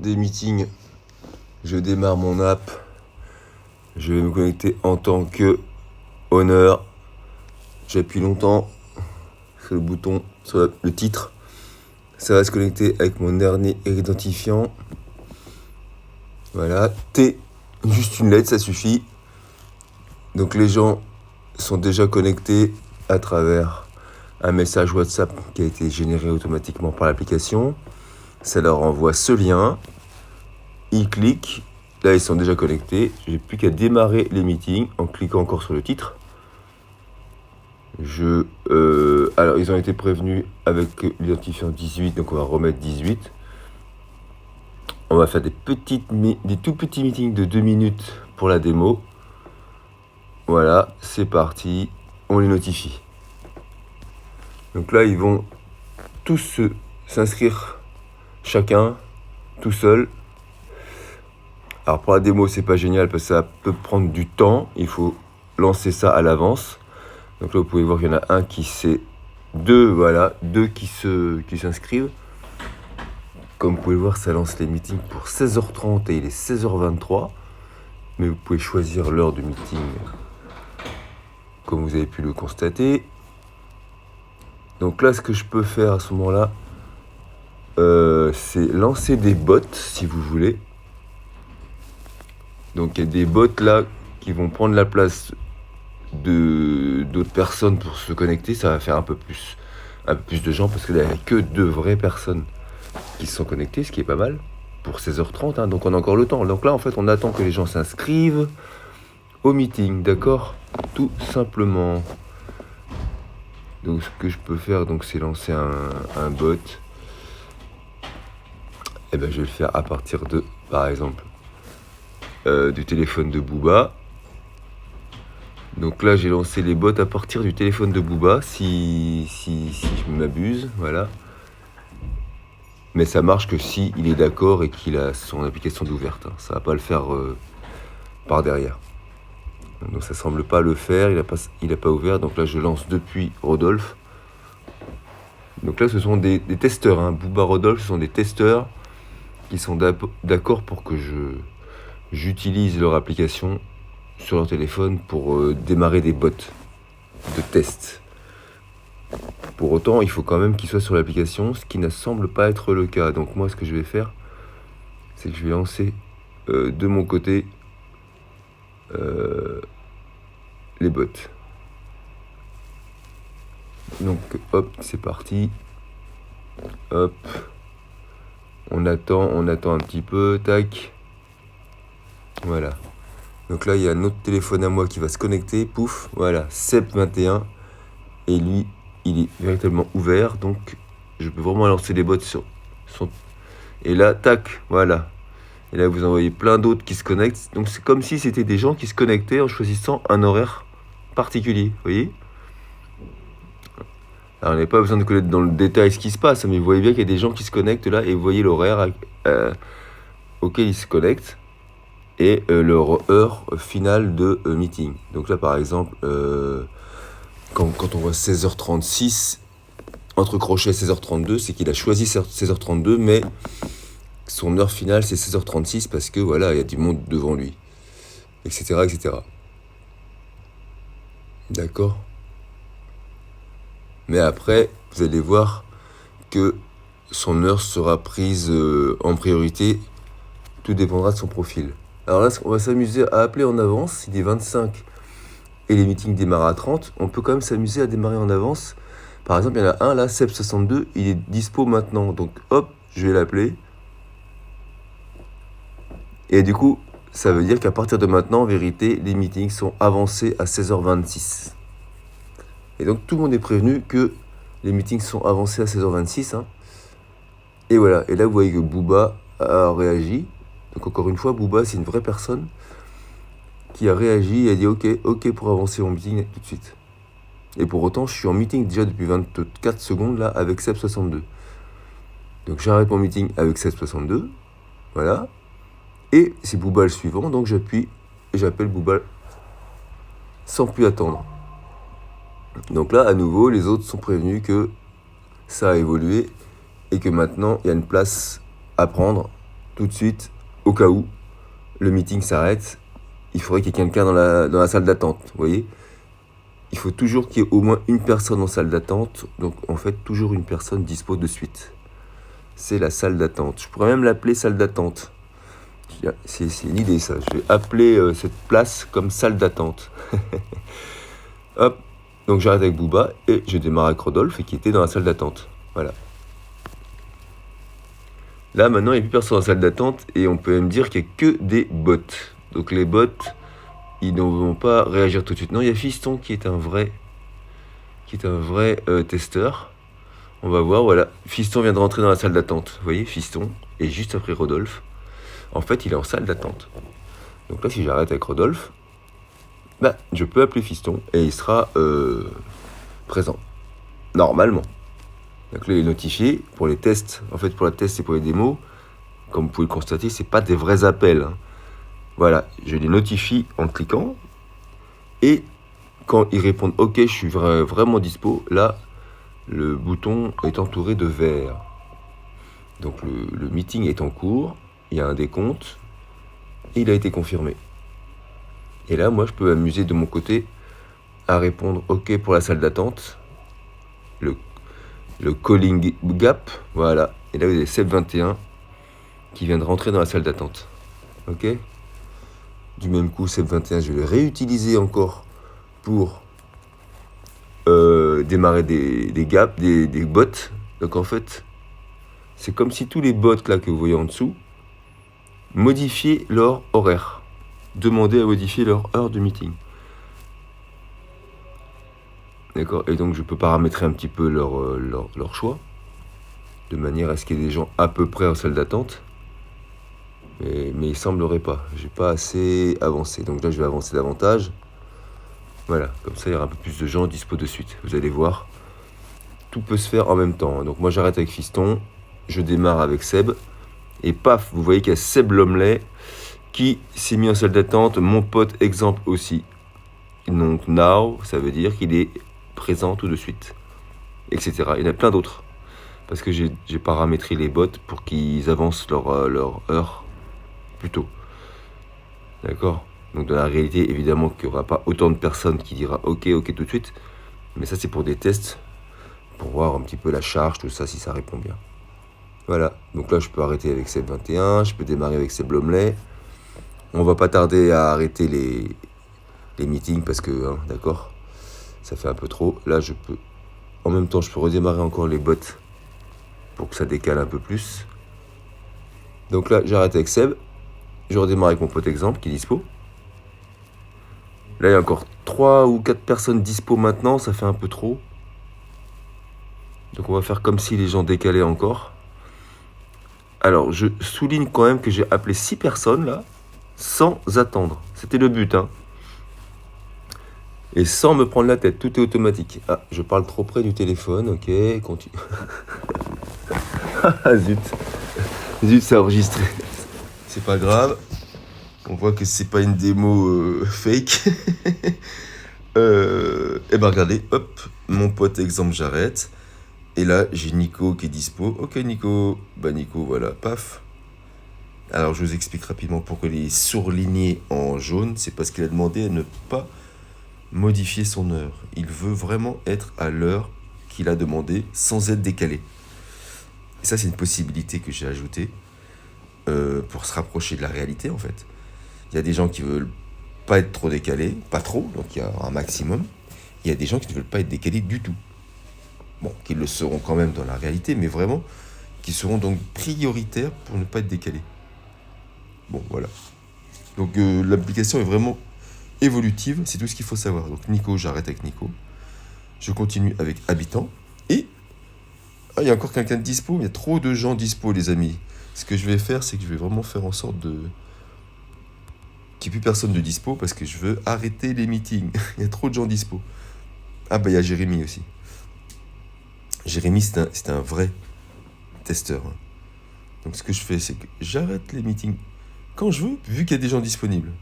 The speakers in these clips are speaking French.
Des meetings, je démarre mon app, je vais me connecter en tant que honneur. J'appuie longtemps sur le bouton, sur le titre. Ça va se connecter avec mon dernier identifiant. Voilà, T, juste une lettre, ça suffit. Donc les gens sont déjà connectés à travers un message WhatsApp qui a été généré automatiquement par l'application. Ça leur envoie ce lien. Ils cliquent. Là, ils sont déjà connectés. J'ai plus qu'à démarrer les meetings en cliquant encore sur le titre. Alors, ils ont été prévenus avec l'identifiant 18, donc on va remettre 18. On va faire des tout petits meetings de 2 minutes pour la démo. Voilà, c'est parti. On les notifie. Donc là, ils vont tous s'inscrire chacun, tout seul. Alors pour la démo, c'est pas génial parce que ça peut prendre du temps. Il faut lancer ça à l'avance. Donc là, vous pouvez voir qu'il y en a un qui sait deux qui s'inscrivent. Comme vous pouvez le voir, ça lance les meetings pour 16h30 et il est 16h23. Mais vous pouvez choisir l'heure du meeting comme vous avez pu le constater. Donc là, ce que je peux faire à ce moment-là, c'est lancer des bots si vous voulez. Donc il y a des bots là qui vont prendre la place d'autres personnes pour se connecter. Ça va faire un peu plus de gens parce qu'il n'y a que 2 vraies personnes qui se sont connectées, ce qui est pas mal pour 16h30, hein, donc on a encore le temps. Donc là en fait on attend que les gens s'inscrivent au meeting, d'accord, tout simplement. Donc ce que je peux faire, donc, c'est lancer un bot. Et ben je vais le faire à partir de, par exemple, du téléphone de Booba. Donc là j'ai lancé les bots à partir du téléphone de Booba, si je m'abuse, voilà. Mais ça marche que si il est d'accord et qu'il a son application d'ouverte, hein. Ça va pas le faire par derrière. Donc ça semble pas le faire, il a pas ouvert. Donc là je lance depuis Rodolphe. Donc là ce sont des testeurs, hein. Booba, Rodolphe, ce sont des testeurs qui sont d'accord pour que j'utilise leur application sur leur téléphone pour démarrer des bots de test. Pour autant, il faut quand même qu'ils soient sur l'application, ce qui ne semble pas être le cas. Donc moi, ce que je vais faire, c'est que je vais lancer de mon côté les bots. Donc hop, c'est parti. Hop. On attend un petit peu, tac. Voilà. Donc là, il y a un autre téléphone à moi qui va se connecter, pouf, voilà, CEP21. Et lui, il est véritablement ouvert, donc je peux vraiment lancer les bots sur son... Et là, tac, voilà. Et là, vous en voyez plein d'autres qui se connectent. Donc c'est comme si c'était des gens qui se connectaient en choisissant un horaire particulier, vous voyez ? Alors on n'a pas besoin de connaître dans le détail ce qui se passe, mais vous voyez bien qu'il y a des gens qui se connectent là, et vous voyez l'horaire auquel ils se connectent, et leur heure finale de meeting. Donc là, par exemple, quand on voit 16h36, entre crochets 16h32, c'est qu'il a choisi 16h32, mais son heure finale, c'est 16h36, parce que voilà, il y a du monde devant lui, etc., etc. D'accord ? Mais après, vous allez voir que son heure sera prise en priorité. Tout dépendra de son profil. Alors là, on va s'amuser à appeler en avance. Il est 25 et les meetings démarrent à 30. On peut quand même s'amuser à démarrer en avance. Par exemple, il y en a un là, Seb62, il est dispo maintenant. Donc hop, je vais l'appeler. Et du coup, ça veut dire qu'à partir de maintenant, en vérité, les meetings sont avancés à 16h26. Et donc tout le monde est prévenu que les meetings sont avancés à 16h26. Hein. Et voilà, et là vous voyez que Booba a réagi. Donc encore une fois, Booba c'est une vraie personne qui a réagi et a dit ok pour avancer mon meeting tout de suite. Et pour autant, je suis en meeting déjà depuis 24 secondes là avec Seb62. Donc j'arrête mon meeting avec Seb62, voilà. Et c'est Booba le suivant, donc j'appuie et j'appelle Booba sans plus attendre. Donc là, à nouveau, les autres sont prévenus que ça a évolué et que maintenant, il y a une place à prendre tout de suite, au cas où le meeting s'arrête, il faudrait qu'il y ait quelqu'un dans la salle d'attente, vous voyez. Il faut toujours qu'il y ait au moins une personne en salle d'attente, donc en fait, toujours une personne dispo de suite. C'est la salle d'attente. Je pourrais même l'appeler salle d'attente. C'est une idée, ça. Je vais appeler cette place comme salle d'attente. Hop. Donc j'arrête avec Booba et je démarre avec Rodolphe qui était dans la salle d'attente. Voilà. Là, maintenant, il n'y a plus personne dans la salle d'attente et on peut même dire qu'il n'y a que des bots. Donc les bots, ils ne vont pas réagir tout de suite. Non, il y a Fiston qui est un vrai testeur. On va voir, voilà. Fiston vient de rentrer dans la salle d'attente. Vous voyez, Fiston est juste après Rodolphe. En fait, il est en salle d'attente. Donc là, si j'arrête avec Rodolphe, je peux appeler Fiston et il sera présent. Normalement. Donc là, il est notifié pour les tests. En fait, pour la test et pour les démos, comme vous pouvez le constater, c'est pas des vrais appels. Hein. Voilà, je les notifie en cliquant. Et quand ils répondent « Ok, je suis vraiment dispo », là, le bouton est entouré de vert. Donc le meeting est en cours, il y a un décompte, et il a été confirmé. Et là, moi, je peux m'amuser de mon côté à répondre « Ok » pour la salle d'attente, le calling gap, voilà. Et là, vous avez Seb21 qui vient de rentrer dans la salle d'attente. Ok ? Du même coup, Seb21, je vais le réutiliser encore pour démarrer des gaps, des bots. Donc en fait, c'est comme si tous les bots là que vous voyez en dessous modifiaient leur horaire. Demandaient à modifier leur heure de meeting. D'accord ? Et donc je peux paramétrer un petit peu leur choix, de manière à ce qu'il y ait des gens à peu près en salle d'attente. Mais il semblerait pas. J'ai pas assez avancé. Donc là, je vais avancer davantage. Voilà, comme ça, il y aura un peu plus de gens dispo de suite. Vous allez voir, tout peut se faire en même temps. Donc moi, j'arrête avec Fiston, je démarre avec Seb. Et paf, vous voyez qu'il y a Seb Lomley qui s'est mis en salle d'attente. Mon pote exemple aussi. Donc now, ça veut dire qu'il est présent tout de suite. Etc. Il y en a plein d'autres. Parce que j'ai paramétré les bots pour qu'ils avancent leur heure plus tôt. D'accord ? Donc dans la réalité, évidemment qu'il n'y aura pas autant de personnes qui dira ok tout de suite. Mais ça, c'est pour des tests, pour voir un petit peu la charge, tout ça, si ça répond bien. Voilà, donc là, je peux arrêter avec Seb21, je peux démarrer avec Seb Lomley. On va pas tarder à arrêter les meetings parce que, d'accord, ça fait un peu trop. Là, je peux, en même temps, je peux redémarrer encore les bots pour que ça décale un peu plus. Donc là, j'arrête avec Seb. Je redémarre avec mon pote exemple qui est dispo. Là, il y a encore 3 ou 4 personnes dispo maintenant, ça fait un peu trop. Donc on va faire comme si les gens décalaient encore. Alors, je souligne quand même que j'ai appelé 6 personnes là, sans attendre. C'était le but, hein. Et sans me prendre la tête, tout est automatique. Ah, je parle trop près du téléphone, ok, continue. Ah, zut. Zut, c'est enregistré. C'est pas grave. On voit que c'est pas une démo fake. Et ben regardez, hop, mon pote exemple, j'arrête. Et là, j'ai Nico qui est dispo. Ok, Nico. Bah, Nico, voilà, paf. Alors, je vous explique rapidement pourquoi il est surligné en jaune. C'est parce qu'il a demandé à ne pas modifier son heure. Il veut vraiment être à l'heure qu'il a demandé sans être décalé. Et ça, c'est une possibilité que j'ai ajoutée pour se rapprocher de la réalité, en fait. Il y a des gens qui veulent pas être trop décalés, pas trop, donc il y a un maximum. Il y a des gens qui ne veulent pas être décalés du tout. Bon, qui le seront quand même dans la réalité, mais vraiment, qui seront donc prioritaires pour ne pas être décalés. Bon, voilà. Donc l'application est vraiment évolutive, c'est tout ce qu'il faut savoir. Donc Nico, j'arrête avec Nico. Je continue avec Habitant. Et il y a encore quelqu'un de dispo, il y a trop de gens dispo, les amis. Ce que je vais faire, c'est que je vais vraiment faire en sorte qu'il n'y ait plus personne de dispo, parce que je veux arrêter les meetings. Il y a trop de gens dispo. Ah bah il y a Jérémy aussi. Jérémy, c'est un vrai testeur. Donc ce que je fais, c'est que j'arrête les meetings quand je veux, vu qu'il y a des gens disponibles.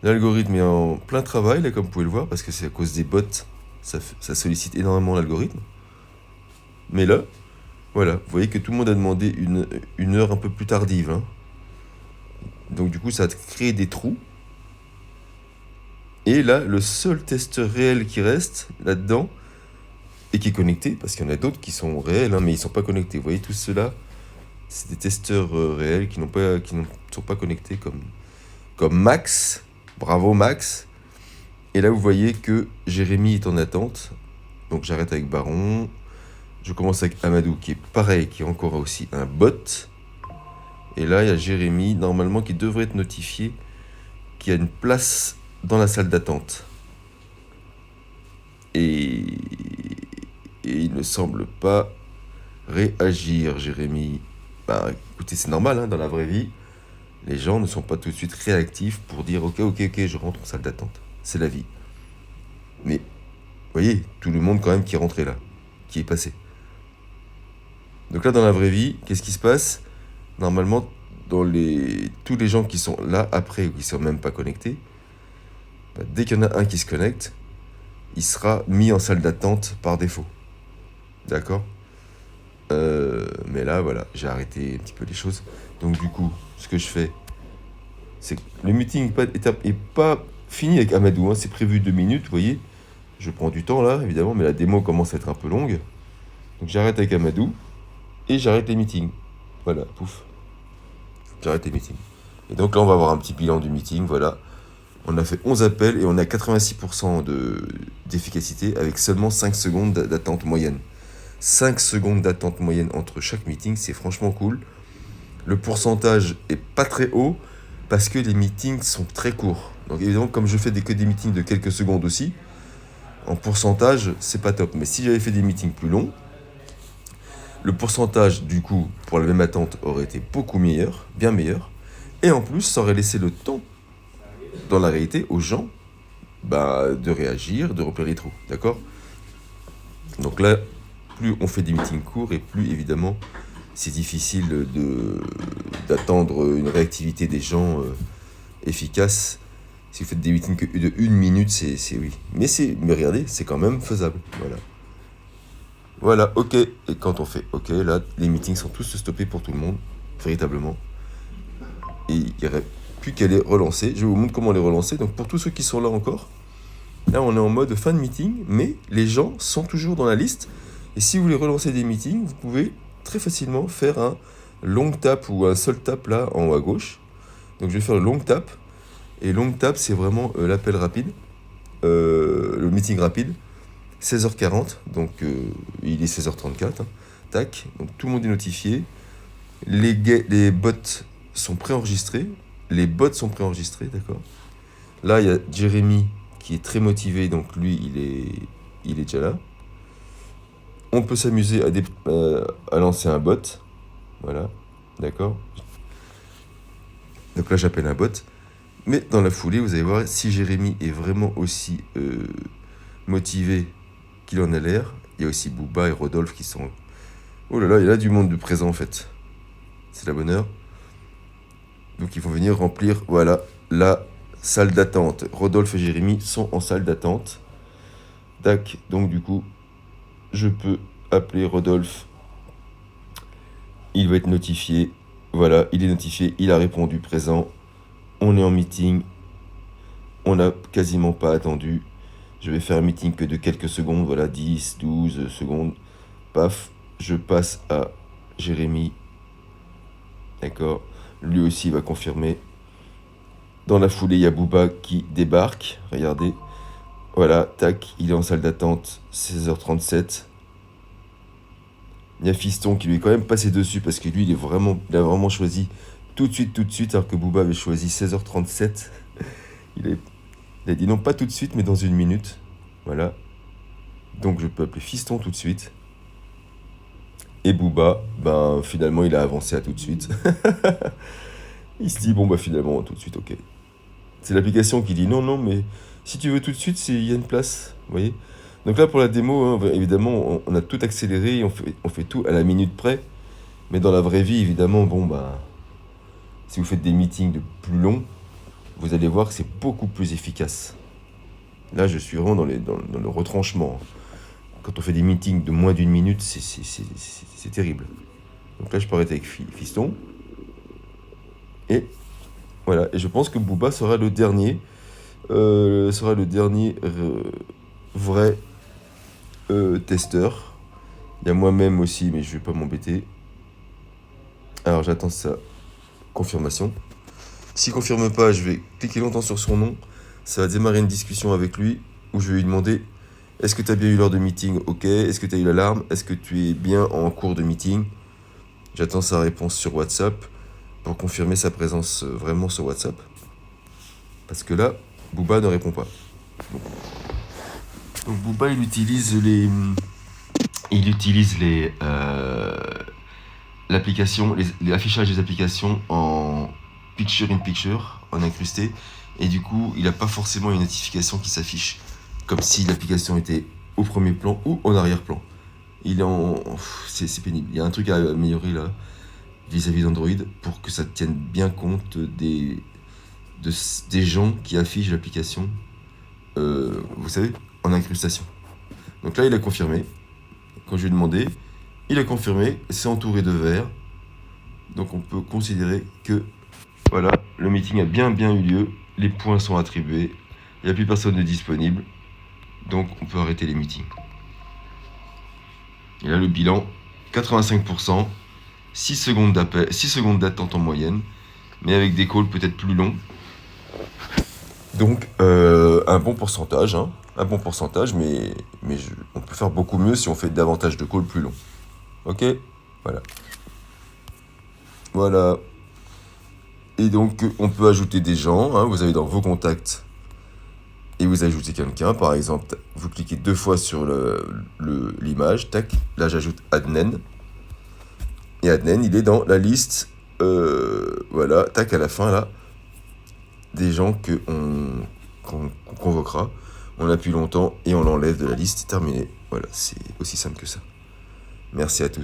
L'algorithme est en plein travail, là, comme vous pouvez le voir, parce que c'est à cause des bots. Ça sollicite énormément l'algorithme. Mais là, voilà, vous voyez que tout le monde a demandé une heure un peu plus tardive. Hein. Donc du coup, ça va créer des trous. Et là, le seul testeur réel qui reste là-dedans, et qui est connecté, parce qu'il y en a d'autres qui sont réels, hein, mais ils ne sont pas connectés. Vous voyez, tout ceux-là, c'est des testeurs réels qui ne sont pas connectés comme Max. Bravo Max. Et là, vous voyez que Jérémy est en attente. Donc j'arrête avec Baron. Je commence avec Amadou, qui est pareil, qui est encore aussi un bot. Et là, il y a Jérémy, normalement, qui devrait être notifié qu'il y a une place dans la salle d'attente. Et il ne semble pas réagir, Jérémy. Bah, écoutez, c'est normal, hein, dans la vraie vie. Les gens ne sont pas tout de suite réactifs pour dire ok, je rentre en salle d'attente. C'est la vie. Mais, vous voyez, tout le monde quand même qui est rentré là, qui est passé. Donc là, dans la vraie vie, qu'est-ce qui se passe? Normalement, tous les gens qui sont là après ou qui ne sont même pas connectés, bah, dès qu'il y en a un qui se connecte, il sera mis en salle d'attente par défaut. D'accord? Mais là, voilà, j'ai arrêté un petit peu les choses. Donc du coup, ce que je fais, c'est que le meeting n'est pas fini avec Amadou, hein, c'est prévu 2 minutes, vous voyez. Je prends du temps là, évidemment, mais la démo commence à être un peu longue. Donc j'arrête avec Amadou et j'arrête les meetings. Voilà, pouf. J'arrête les meetings. Et donc là, on va avoir un petit bilan du meeting, voilà. On a fait 11 appels et on a 86% d'efficacité avec seulement 5 secondes d'attente moyenne. 5 secondes d'attente moyenne entre chaque meeting, c'est franchement cool. Le pourcentage est pas très haut parce que les meetings sont très courts. Donc évidemment, comme je fais que des meetings de quelques secondes aussi, en pourcentage, c'est pas top. Mais si j'avais fait des meetings plus longs, le pourcentage, du coup, pour la même attente, aurait été beaucoup meilleur, bien meilleur. Et en plus, ça aurait laissé le temps, dans la réalité, aux gens de réagir, de remplir les trous. D'accord? Donc là, plus on fait des meetings courts et plus, évidemment, c'est difficile d'attendre une réactivité des gens efficace. Si vous faites des meetings de 1 minute, c'est oui. Mais regardez, c'est quand même faisable. Voilà, ok. Et quand on fait ok, là, les meetings sont tous stoppés pour tout le monde, véritablement. Et il n'y aurait plus qu'à les relancer. Je vous montre comment les relancer. Donc pour tous ceux qui sont là encore, là on est en mode fin de meeting, mais les gens sont toujours dans la liste. Et si vous voulez relancer des meetings, vous pouvez très facilement faire un long tap ou un seul tap là en haut à gauche. Donc je vais faire le long tap. Et long tap, c'est vraiment l'appel rapide, le meeting rapide. 16h40, donc il est 16h34. Hein. Tac, donc tout le monde est notifié. Les bots sont préenregistrés. Les bots sont préenregistrés, d'accord. Là, il y a Jérémy qui est très motivé, donc lui, il est déjà là. On peut s'amuser à lancer un bot. Voilà, d'accord. Donc là, j'appelle un bot. Mais dans la foulée, vous allez voir, si Jérémy est vraiment aussi motivé qu'il en a l'air, il y a aussi Booba et Rodolphe qui sont... Oh là là, il y a du monde de présent en fait. C'est la bonne heure. Donc ils vont venir remplir, voilà, la salle d'attente. Rodolphe et Jérémy sont en salle d'attente. Tac, donc du coup, je peux appeler Rodolphe. Il va être notifié. Voilà, il est notifié, il a répondu présent. On est en meeting. On n'a quasiment pas attendu. Je vais faire un meeting que de quelques secondes, voilà, 10, 12 secondes. Paf, je passe à Jérémy. D'accord. Lui aussi va confirmer. Dans la foulée, il y a Booba qui débarque. Regardez. Voilà, tac, il est en salle d'attente, 16h37. Il y a Fiston qui lui est quand même passé dessus parce que lui, il a vraiment choisi tout de suite, alors que Booba avait choisi 16h37. Il a dit non, pas tout de suite, mais dans 1 minute. Voilà. Donc je peux appeler Fiston tout de suite. Et Booba, finalement, il a avancé à tout de suite. Il se dit, finalement, tout de suite, ok. C'est l'application qui dit non, mais si tu veux tout de suite, il y a une place. Vous voyez? Donc là, pour la démo, hein, évidemment, on a tout accéléré, on fait tout à la minute près. Mais dans la vraie vie, évidemment, si vous faites des meetings de plus longs, vous allez voir que c'est beaucoup plus efficace. Là, je suis vraiment dans le retranchement. Quand on fait des meetings de moins d'1 minute, c'est terrible. Donc là, je peux arrêter avec Fiston. Et Voilà, et je pense que Booba sera le dernier, vrai testeur. Il y a moi-même aussi, mais je vais pas m'embêter. Alors j'attends sa confirmation. S'il confirme pas, je vais cliquer longtemps sur son nom. Ça va démarrer une discussion avec lui où je vais lui demander: est-ce que tu as bien eu l'heure de meeting? Ok. Est-ce que tu as eu l'alarme? Est-ce que tu es bien en cours de meeting? J'attends sa réponse sur WhatsApp pour confirmer sa présence vraiment sur WhatsApp. Parce que là, Booba ne répond pas. Donc Booba, il utilise l'application, l'affichage des applications en picture in picture, en incrusté, et du coup, il n'a pas forcément une notification qui s'affiche, comme si l'application était au premier plan ou en arrière-plan. C'est pénible. Il y a un truc à améliorer là, vis-à-vis d'Android, pour que ça tienne bien compte des gens qui affichent l'application, vous savez, en incrustation. Donc là, il a confirmé. Quand je lui ai demandé, il a confirmé, c'est entouré de verre. Donc on peut considérer que, voilà, le meeting a bien eu lieu, les points sont attribués, il n'y a plus personne de disponible, donc on peut arrêter les meetings. Et là, le bilan, 85%, 6 secondes d'attente en moyenne, mais avec des calls peut-être plus longs. Donc, un bon pourcentage, hein, mais on peut faire beaucoup mieux si on fait davantage de calls plus longs. Ok? Voilà. Voilà. Et donc, on peut ajouter des gens, hein, vous avez dans vos contacts, et vous ajoutez quelqu'un, par exemple, vous cliquez 2 fois sur l'image, tac, là j'ajoute Adnen. Et Adnen, il est dans la liste, voilà, tac, à la fin, là, des gens qu'on convoquera. On appuie longtemps et on l'enlève de la liste, terminé. Voilà, c'est aussi simple que ça. Merci à tous.